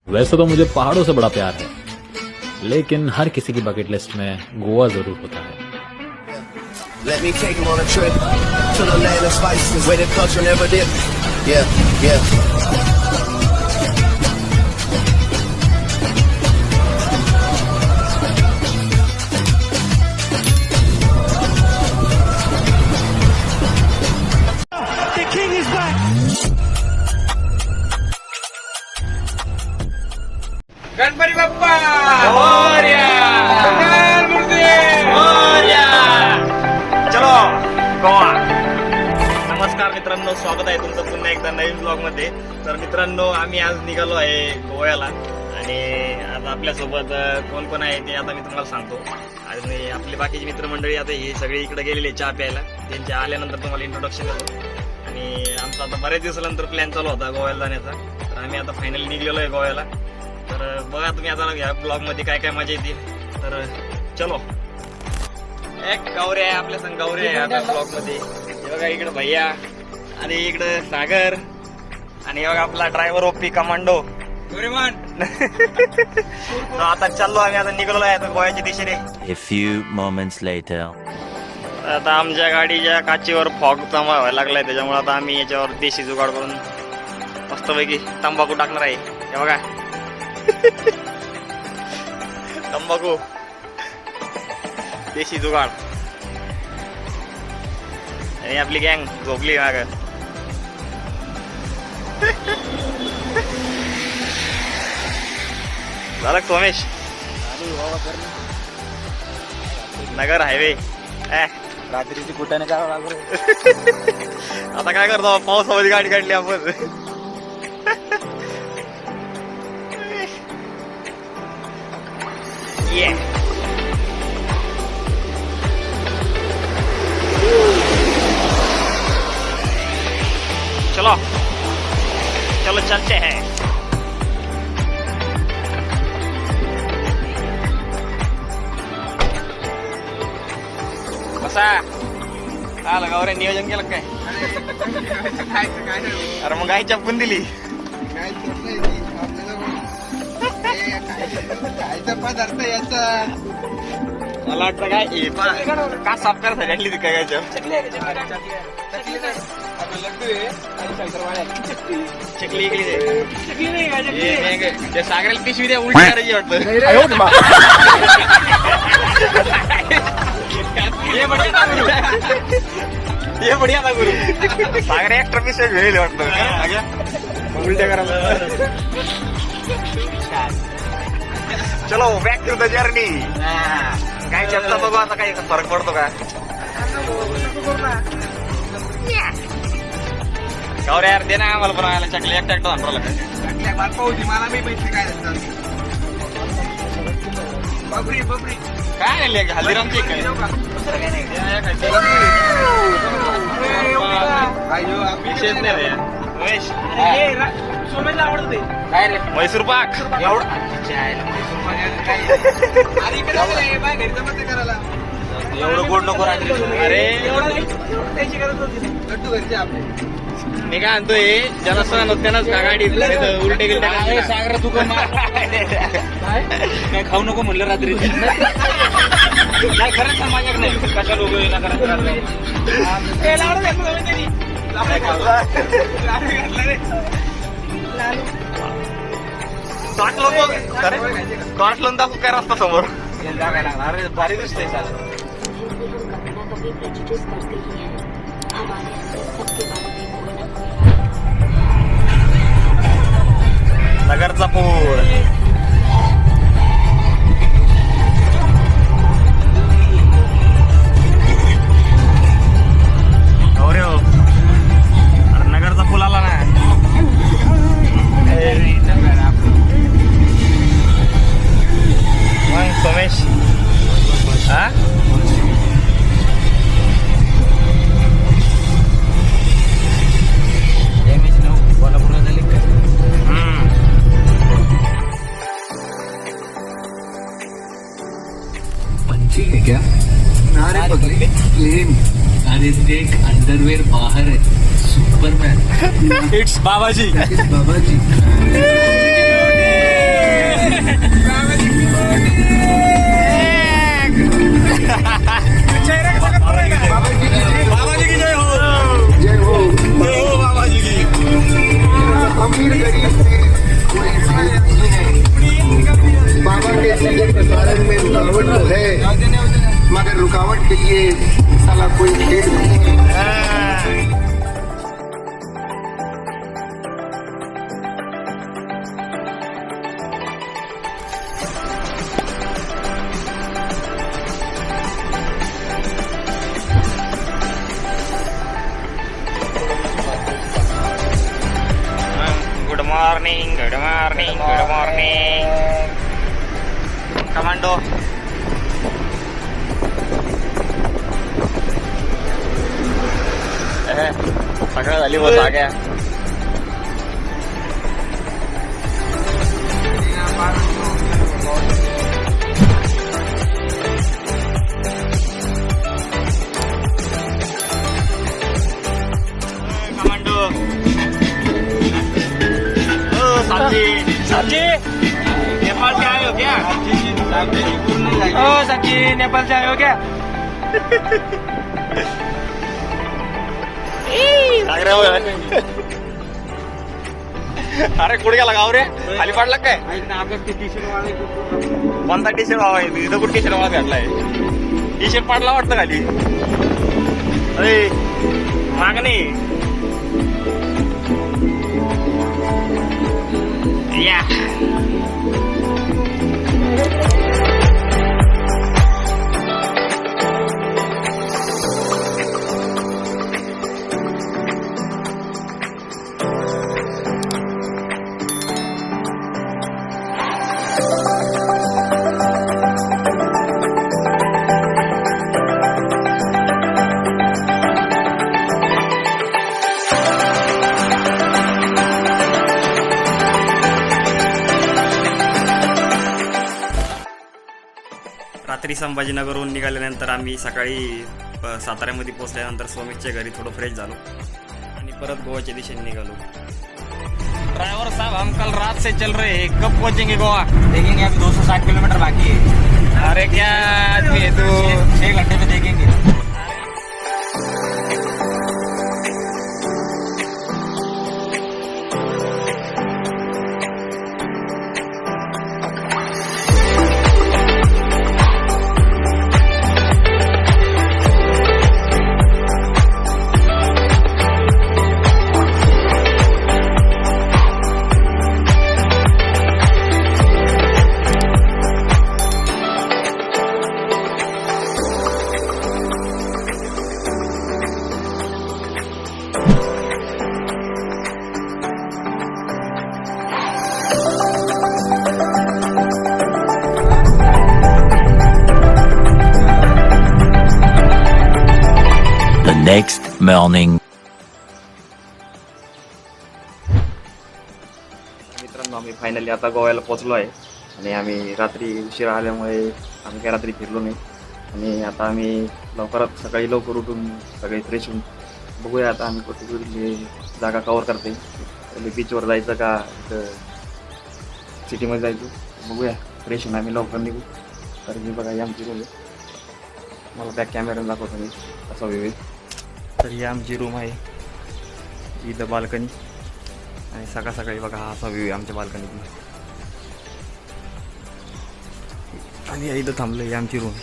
वैसे तो मुझे पहाड़ों से बड़ा प्यार है, लेकिन हर किसी की बकेट लिस्ट में गोवा जरूर होता है। Let me take you on a trip to the land of spices where the culture never did. Yeah, yeah. Ganpati Bappa Morya, मंगल मूर्ती मोरया. चलो गोवा. नमस्कार मित्रांनो, स्वागत आहे तुमचं पुन्हा एकदा नवीन ब्लॉग मध्ये. तर मित्रांनो, आम्ही आज निघालो आहे गोव्याला आणि आता आपल्यासोबत कोण कोण आहे ते आता मी तुम्हाला सांगतो. आणि आपली बाकीची मित्रमंडळी आता ही सगळी इकडे गेलेली चहा प्यायला. त्यांच्या आल्यानंतर तुम्हाला इंट्रोडक्शन देतो. आणि आमचा आता बरेच दिवसानंतर प्लॅन चालू होता गोव्याला जाण्याचा. तर आम्ही आता फायनली निघलेलो आहे गोव्याला. तर बघा तुम्ही आता या ब्लॉग मध्ये काय काय मजा येते. तर चलो. एक गौरे आहे आपल्या संग, गौरे आहे आता ब्लॉग मध्ये. हे बघा इकडे भैया आणि इकडे सागर आणि हे बघा आपला ड्रायव्हर ओपी कमांडो. आता चाललो आम्ही, आता निघालो आहे आता गोव्याच्या दिशेने. A few moments later. आता आमच्या गाडीच्या काचीवर फॉग जमा व्हायला लागलाय, त्याच्यामुळे आता आम्ही याच्यावर देशी जुगाड करून मस्तपैकी तंबाखू टाकणार आहे. हे बघा तंबाखू देशी जुगाड. आणि आपली गँग झोपली माग. झालं सोमेश? नगर हायवे रात्रीची कुठे नाही करावं लागलो. आता काय करतो, पावसामध्ये गाडी काढली आपण. चलो चलो चलते हैं. बसा आलं गावरे, नियोजन केलं काय? अरे मग गाय चपकून दिली. खायचा पदार्थ याचा मला वाटतं काय का साफ करायसाठी आणली ती काय चकली इकली. सागराला पिशवी द्या, उलटी करायची वाटतं. ये बढिया था गुरु. सागर एक्टर पिशवी घेईल वाटतं उलट्या करायला. चलो बॅक टू द जर्नी. काय चलता बघू आता, काही फरक पडतो का? गौरे यार दे ना आम्हाला बनवायला चकली. एकटा एकटा आणला काय पाहूची मला मी पैसे काय बबरी बबरी काय आणले हल्दीरामची काय? विशेष नाही रे महेश. सोमेला आवडत ते काय रे म्हैसूर पाक एवढं. एवढं गोड नको रात्री. अरे लड्डू घरचे आपले. मी काय आणतोय, ज्याला सण होत त्यालाच का गाडी उलटे गेले. सागर तू काय खाऊ नको म्हणलं रात्री. नाही खरंच माझ्याकडे नाही. कशा लोक येणार टॉर्च दाखवू काय रस्ता समोर. अरे भारी दिसतंय सागर. नगरचा पूल. गौरे हो, अरे नगरचा पूल आला ना. मग सोमेश हा कोल्हापूरला झाली काय? पंची है क्या? नारे पगले प्लेन. अरे देख अंडरवेयर बाहर है. Superman. It's Babaji. Babaji. Good morning commando. सकाळ झाली बस आ गया. कमांडो. साची नेपाल से आए हो क्या? ओ साची नेपाल से आए हो क्या? लाग रहा हो. अरे कुठे गेला गाव रे? खाली पाडला काय? कोणता टी शर्ट बाबा इथं कुठे टी शर्ट मला भेटलाय? टी शर्ट पाडला वाटतं खाली. अरे मागणी या. रात्री संभाजीनगरहून निघाल्यानंतर आम्ही सकाळी साताऱ्यामध्ये पोहोचल्यानंतर सोमेशच्या घरी थोडं फ्रेश झालो आणि परत गोवाच्या दिशेने निघालो. ड्राइवर साहब हम कल रात से चल रहे हैं, कब पहुंचेंगे गोवा? देखेंगे अभी 260 किलोमीटर बाकी है. अरे क्या आदमी है तू. 6 घंटे में देखेंगे. Next morning. मित्रांनो आम्ही फायनली आता गोव्याला पोहोचलो आहे आणि आम्ही रात्री उशिरा आल्यामुळे आम्ही काही रात्री फिरलो नाही आणि आता आम्ही लवकरात सकाळी लवकर उठून सगळे फ्रेश होऊन बघूया आता आम्ही कुठे कुठली जागा कवर करते. पहिले बीचवर जायचं का सिटीमध्ये जायचं बघूया. फ्रेश होऊन आम्ही लवकर निघू. तर मी बघा ही आमची रूम आहे. मला बॅक कॅमेऱ्याने दाखवतो मी असा व्ह्यू आहे. तर ही आमची रूम आहे. इथं बाल्कनी आणि सकाळ सकाळी बघा हा असा व्ह्यू आहे आमच्या बाल्कनीतून. आणि इथं थांबलो ही आमची रूम.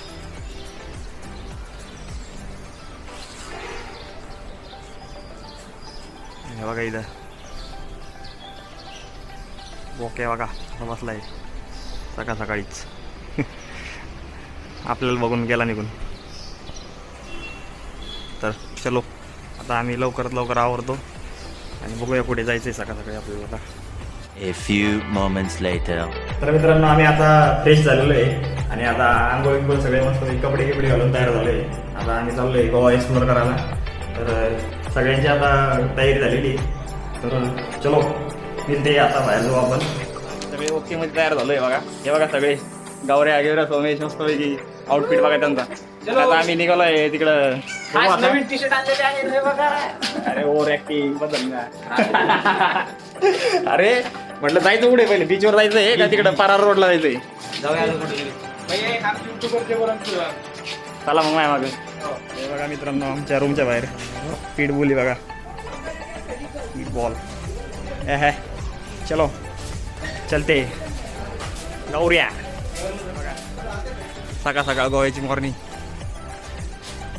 हे बघा इथं बोके बघा आता बसलाय सकाळ सकाळीच. आपल्याला बघून गेला निघून. तर चलो आता आम्ही लवकरात लवकर आवरतो आणि बघूया कुठे जायचंय सकाळ सकाळी आपल्याला. A few moments later. तर मित्रांनो आम्ही आता फ्रेश झालेलो आहे आणि आता आंघोळ बिंघोळ सगळे मस्त कपडे गिपडे घालून तयार झालोय. आता आम्ही चाललोय गोवा एक्सप्लोर करायला. तर सगळ्यांची आता तयारी झालेली. तर चलो मिळते आता बाहेर जाऊ आपण. सगळे ओके मध्ये तयार झालोय बघा. हे बघा सगळे गावऱ्या आगेवऱ्या सोमेश मस्तपैकी आउटफिट बघा त्यांचा. आता आम्ही निघालोय तिकडं. नवीन टी शर्ट आणलेले आहे बघा. अरे ओव्हर ऍक्टिंग बदल ना. अरे म्हटलं जायचं कुठे पहिले बीचवर जायचंय का तिकडं पारार रोडला जायचंय? जाऊया कुठे. चला मग माय मागं. हे बघा मित्रांनो आमच्या रूमच्या बाहेर पीठ बोली बघा. पीठ बॉल है. चलो चलते गौऱ्या. सकाळ सकाळ गोव्याची मॉर्निंग.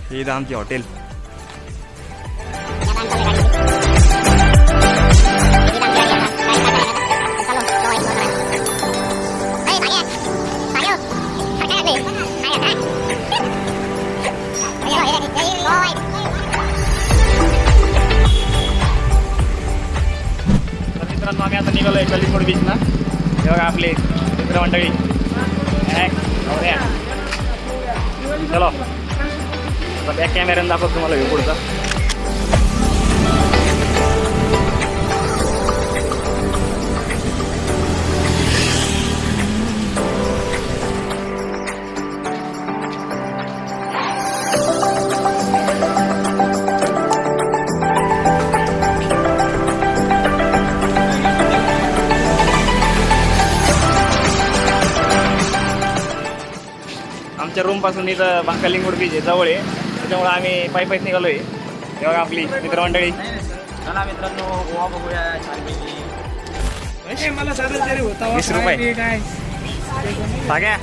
हे इथं आमची हॉटेल. मित्रांनो आम्ही आता निघालोय कलिंगड बीचला. हे बघा आपले मित्रमंडळी. चलो बॅक कॅमेऱ्याने दाखवतो तुम्हाला व्ह्यू पुढचा. आमच्या रूम पासून इथं कलिंगूड बीच आहे जवळ आहे, त्याच्यामुळे आम्ही पायी निघालोय. तेव्हा आपली मित्रमंडळी. चला मित्रांनो गोवा बघूया छानपैकी. मला साधं तरी होता 20 रुपये. काय साग्या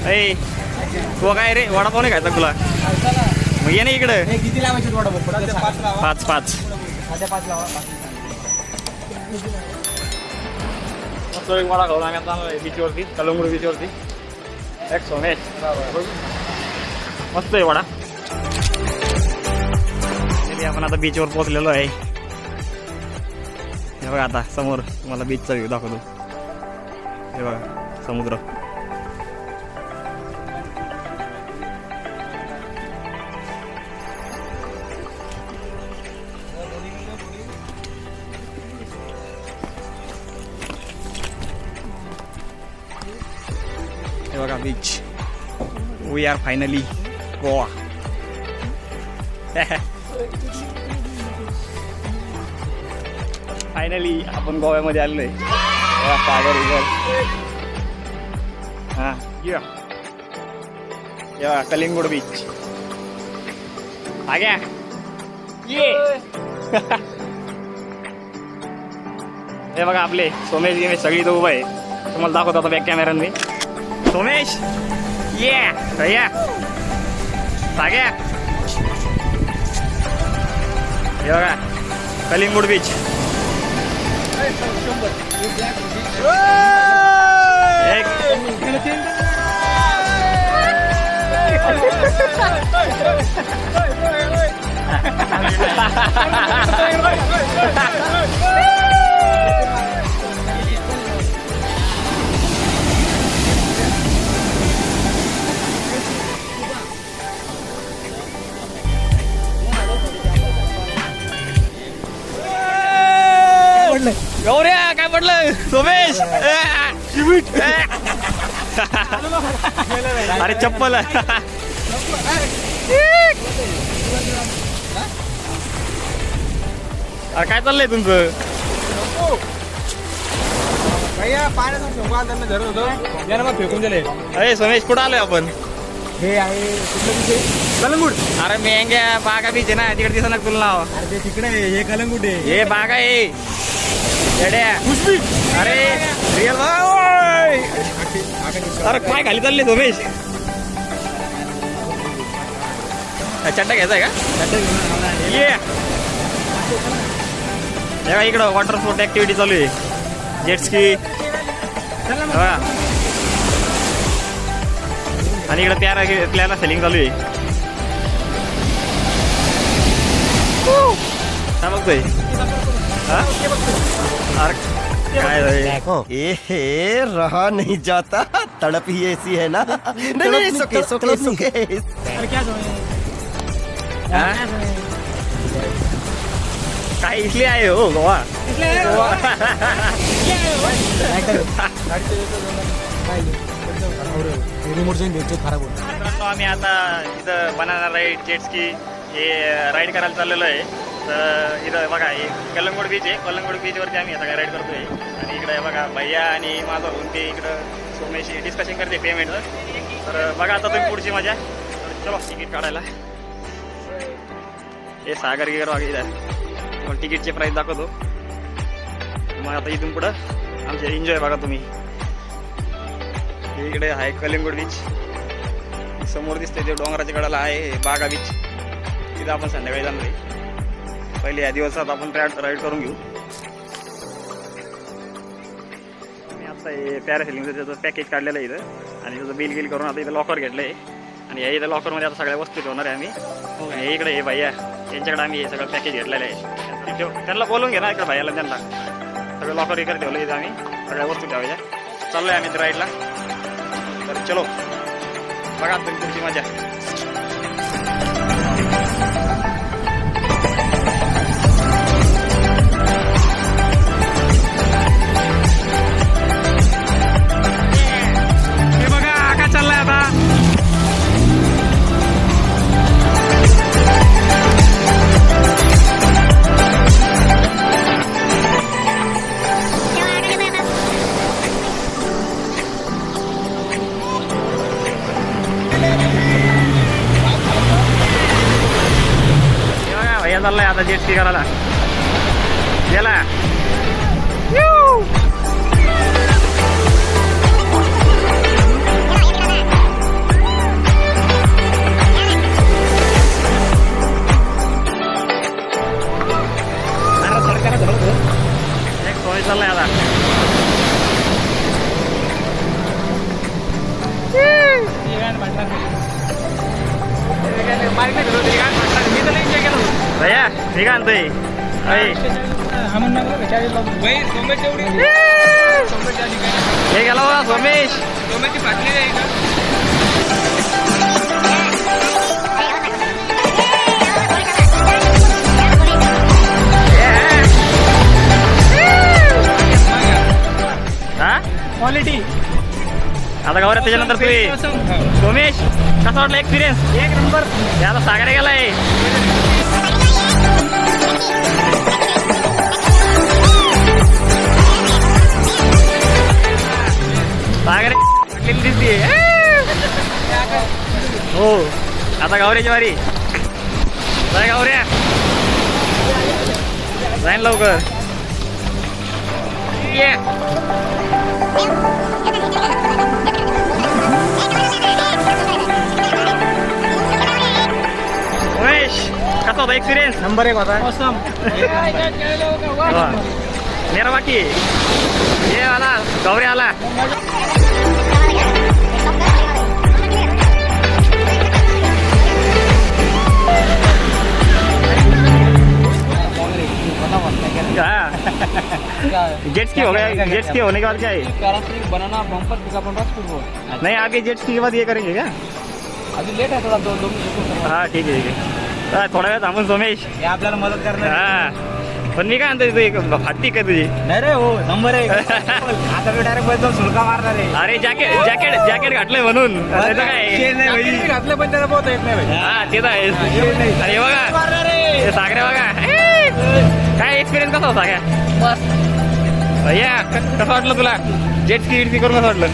ऐ तू काय रे वडापाव नाही खायचा तुला? मग ये ना इकडं. किती लावायचे थोडा बघ. 5 5 लावा. मस्त एक वडा खाऊन आम्ही आता बीचवरती, कलिंगूड बीचवरती. एक सोमेश मस्त आहे वडा. आपण आता बीचवर पोहोचलेलो आहे. हे बघा आता समोर तुम्हाला बीचचा व्ह्यू दाखवतो. हे बघा समुद्र. हे बघा beach. We are finally Goa. Finally आपण गोव्यामध्ये आलेलो आहे. सागर इगर. हां या कलिंगूड बीच. आग्या ये. हे बघा आपले सोमेश गिमेश सगळी तो उभं आहे. तुम्हाला दाखवतो आता बॅक कॅमेऱ्याने. सोमेश ये भैया. साग्या हे बघा कलिंगूड बीच. गौऱ्या काय पडलं सोमेश? अरे चप्पल. अरे काय चाललंय तुमचं? फेकून दिले. अरे सोमेश कुठं आलोय आपण? हे आहे कलंगूट. अरे मेंग्या बागा बीच आहे ना तिकडे दिसणार तुला नाव. अरे ते तिकडे हे कलंगूट आहे. हे बागा आहे येड्या. अरे रिअल. अरे काय खाली चालले सोमेश? चड्डा घ्यायचा का? ये तेव्हा इकडं वॉटर स्पोर्ट ऍक्टिव्हिटी चालू आहे. जेट स्की आणि इकडे प्यारा सेलिंग चालू आहे. काय बघतोय? ए रहा नहीं जाता, तड़प ही ऐसी है ना. नहीं सुके सुके सुके. काय इसलिए आए हो गोवा? आम्ही आता इथं बनाना राईड जेट स्की हे राईड करायला चाललेलो आहे. तर इथं बघा हे कलंगूड बीच आहे. कलंगूड बीचवरती आम्ही सगळं राईड करतोय. आणि इकडे बघा भैया आणि माझा भाऊ ते इकडं सोमेश डिस्कशन करते पेमेंटचं. तर बघा आता तुम्ही पुढची मजा. तर चलो तिकीट काढायला. हे सागर गिगर वगैरे मग तिकीटचे प्राईस दाखवतो. मग आता इथून पुढं आमचे एन्जॉय बघा तुम्ही. इकडे आहे कलिंगूड बीच. समोर दिसतंय ते डोंगराच्या कडाला आहे बागा बीच. तिथं आपण संध्याकाळी जाणार आहे. पहिले या दिवसात आपण राईड करून घेऊ. मी आता हे पॅरासेलिंगचं त्याचं पॅकेज काढलेलं आहे इथं. आणि त्याचं बिल करून आता इथं लॉकर घेतलं आहे. आणि या इथं लॉकरमध्ये आता सगळ्या वस्तू ठेवणार आहे आम्ही. आणि हे इकडे हे भैया यांच्याकडे आम्ही हे सगळं पॅकेज घेतलेलं आहे. त्यांना बोलून घे ना इकडे भैयाला. त्यांना सगळं लॉकर वगैरे ठेवलं इथे आम्ही सगळ्या वस्तू ठेवायच्या चाललोय आम्ही राईडला तर चलो बघा तुम्ही तुमची मजा हे बघा काय चाललंय आता भैया चाललाय आता जेट स्की करायला गेला एक सोय चाललाय आता भैया मी काय आणतोय हे गेला बघा सोमेश क्वालिटी आता गावऱ्या त्याच्यानंतर तू सोमेश कसा वाटला एक्सपिरियन्स एक नंबर आता सागरे गेलाय सागरे दिसते हो आता गावऱ्याची वारी जाय गावऱ्या जाईन लवकर उमेश कसा होता एक्सपिरियन्स नंबर 1 होता मेरा बाकी ये आला गौरी आला जेट्स हो गया जेट्स की होने के बाद क्या है बनाना बम्पर पिकअप और नहीं आगे जेट्स के बाद ये करेंगे क्या अभी लेट है थोड़ा दो मिनिट हाँ ठीक आहे ठीक आहे थोडा वेळ थांबून सोमेश हे आपल्याला मदत करणार हा पण मी काय म्हणतो तू एक फाटती का तुझी नाही रे हो नंबर 1 आता मी डायरेक्ट बस सुलका मारणार आहे अरे जॅकेट घातलंय म्हणून त्याचं काय घातलं पण त्याला पोहता येत नाही हा ते तर आहे अरे बघा हे सागरे बघा काय एक्सपिरियन्स कसा होता काय भैया कसं वाटलं तुला जेट स्की करून कसं वाटलं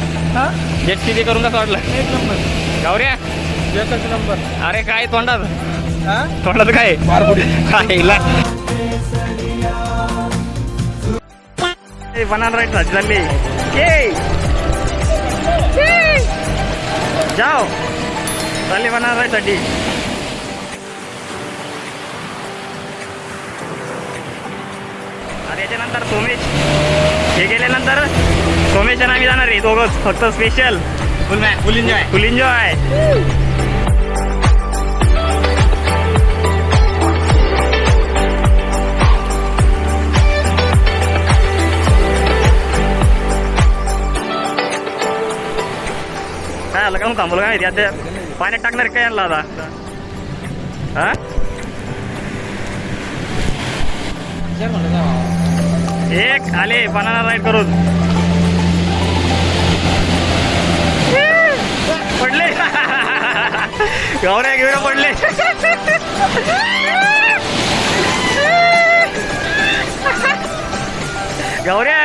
जेट स्की करून कसं वाटलं एक नंबर गावऱ्या एकच नंबर अरे काय तोंडात काय खायला बनाना राईट साजी चालली जाओ चालली बनाना राईट साठी अरे याच्यानंतर सोमेश हे गेल्यानंतर सोमेश आणि आम्ही जाणार आहे दोघंच फक्त स्पेशल फुल एन्जॉय काय आलं का मग थांबलं काय त्या पाण्यात टाकणार काय आणला आता हा एक आले बनाना राईड करून पडले गौऱ्या घेऊन पडले गौऱ्या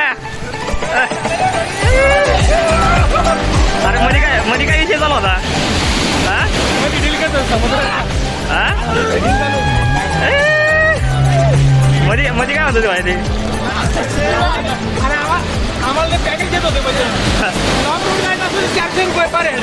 अरे मध्ये काय विषय चालू होता मध्ये काय म्हणतो ते माहिती आम्हाला पॅकेज देत होते म्हणजे 400 रुपये पर हेड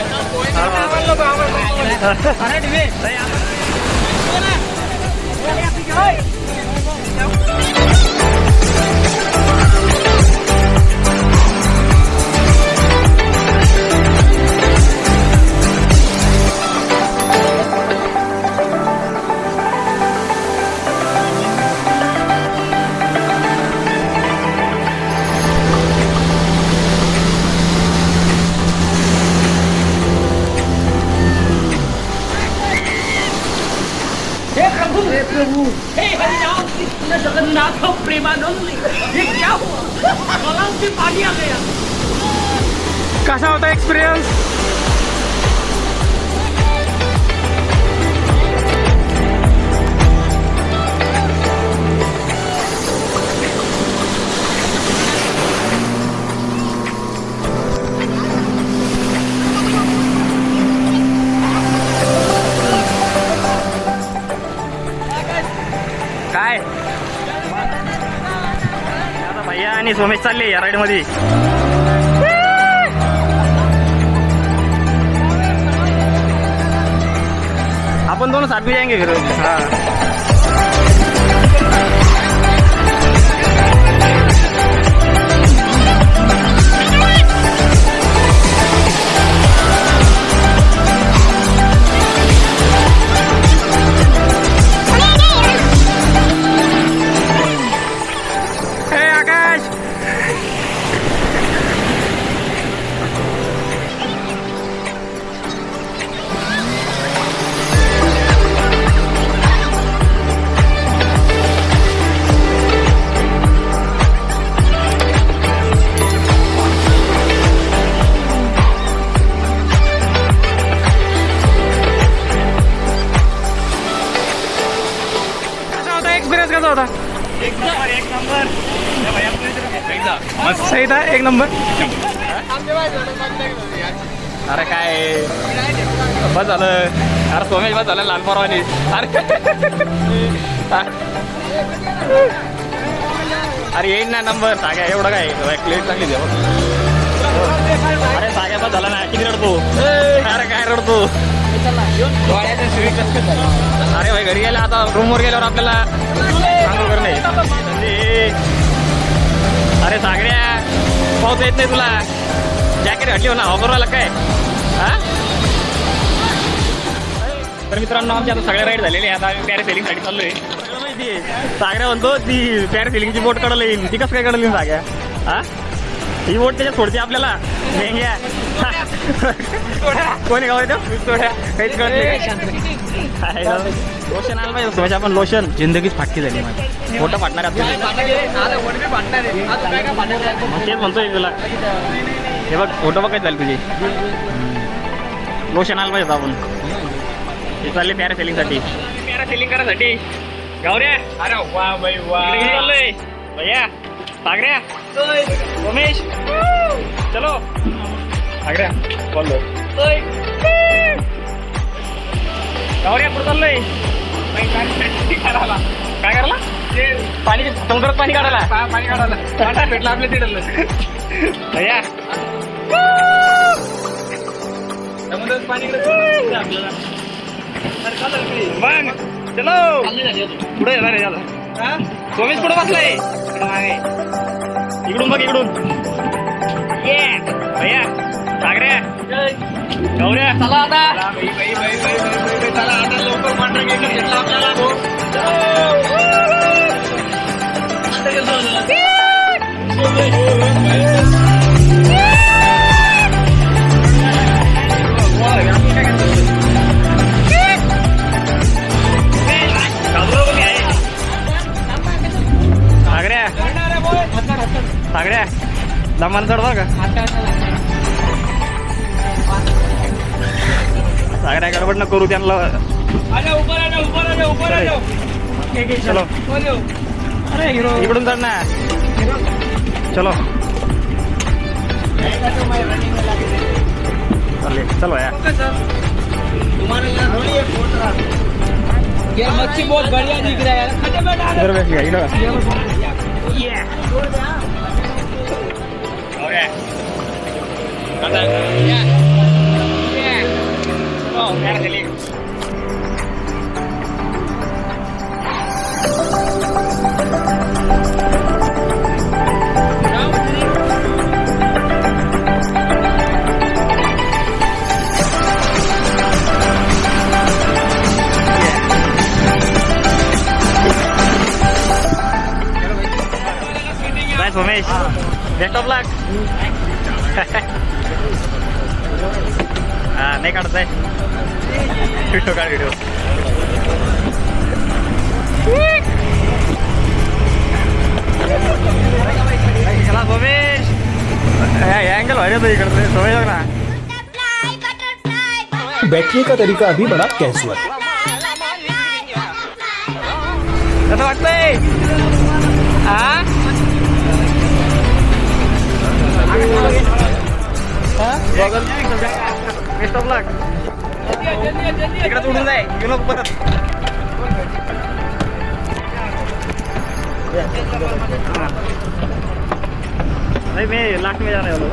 कसा होता एक्सपिरियन्स? काय आता भैया आणि सोमेश चालले या राईड मध्ये. अपन दोनों साथ भी जाएंगे फिर. हाँ एक्सपिरियन्स कसा होता? एक नंबर. सही था, एक नंबर. अरे काय बस झालं. अरे सोमेश बस झालं लाल परवानी. अरे येईन ना नंबर. साग्या एवढं काय प्लेट चांगली द्या. अरे साग्या बस झाला ना. किती रडतो? अरे काय रडतो? अरे भाई घरी गेला आता. रूमवर गेल्यावर आपल्याला आंघोळ करणे. अरे सागऱ्या पाऊस येत नाही तुला. जॅकेट घातली हो ना. ऑफरवाला काय हा. तर मित्रांनो आमची आता सगळ्या राईड झालेली आहे. आता आम्ही पॅरासेलिंग साठी चाललोय. सगळं माहिती आहे. सागऱ्या म्हणतो ती पॅरासेलिंगची बोट कडलं येईल. ती कसं काय कडलं येईल साग्या? हा ही बोट त्याच्यात सोडते आपल्याला. मेंग्या कोणी गाव येतो काहीच कळत नाही. लोशन आलं पाहिजे सोमेश. आपण लोशन जिंदगीच फाटकी झाली माझी. मोठं फाटणार आहे तेच म्हणतोय तुला. हे बघ फोटो बघायच झाली तुझी. लोशन आलं पाहिजे आपण. हे चालले पॅरासेलिंग साठी. पॅरासेलिंग करायसाठी गावऱ्या. अरे वा बाई वा. चाललोय भैया सागऱ्या सोमेश. चलो सागऱ्या बोललो. गावऱ्या पुढे चाललोय. काय करायला? पाणी समुद्रात पाणी काढायला. पाणी काढायला भेटलं आपल्या तिथलं भैया. समुद्रात पाणी आपल्याला. मग चलो पुढे येणार आहे झालं. सोमेश पुढे बसलाय. इकडून बघ इकडून. ये भैया सागऱ्या गौऱ्या. चला आता. चला आता लवकर पांढरा गेट घेतला आपल्याला. सागऱ्या सागऱ्या दमान चढ बरं का. सागऱ्या गडबड न करू त्यांना. चलो इकडून चढ ना. चलो चलो यार. यार मच्छी बहुत बढ़िया दिख रहा है यार. इधर बैठ गया इधर. सोमेश बेस्ट ऑफ लक. हा नाही काढत आहे. व्हिडिओ काढ व्हिडिओ. चला सोमेश अँगल व्हायला तर इकडे सोमेश बघ ना. बैठने का तरीका अभी बड़ा कैजुअल. कसं वाटतंय हा बेस्ट ऑफ लक. इकडे उडून जाय येऊ नको परत. नहीं मैं लास्ट में जाने वाला हूँ.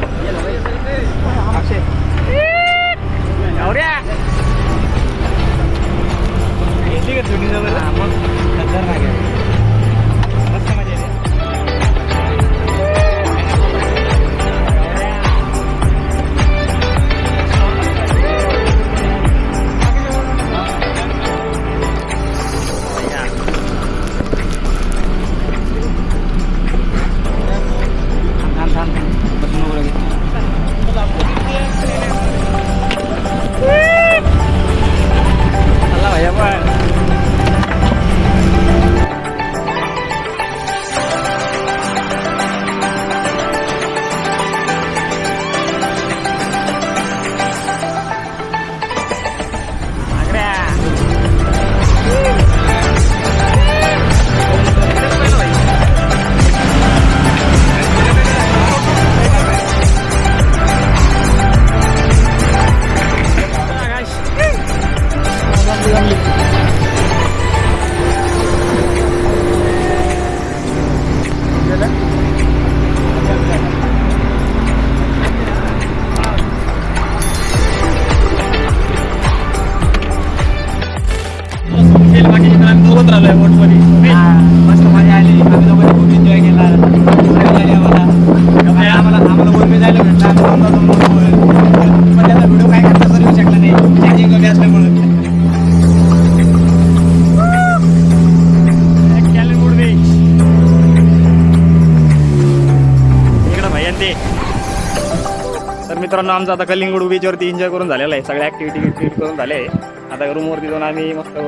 मस्त मजा आली. आम्ही दोघांनी खूप एन्जॉय केला. आम्हाला गोरबे जायला भेटला. पण त्याचा व्हिडिओ काय करता सर येऊ शकला नाही चार्जिंग कमी असल्यामुळे. इकडं भैया ते. तर मित्रांनो आमचं आता कलिंगूड बीचवरती एन्जॉय करून झालेलं आहे. सगळ्या ऍक्टिव्हिटी करून झाले आहे. आता रूमवरती जाऊन आम्ही मस्त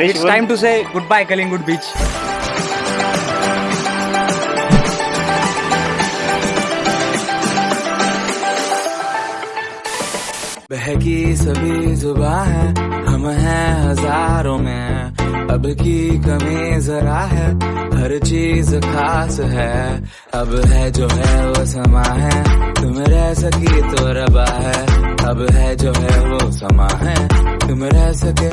it's time to say goodbye Calangute beach. बहकी सभी जुबां है हम हैं हजारों में. अब की कमी जरा है हर चीज खास है. अब है जो है वो समा है तुम रह सकी तो रबा है. अब है जो है वो समा है तुम रह सके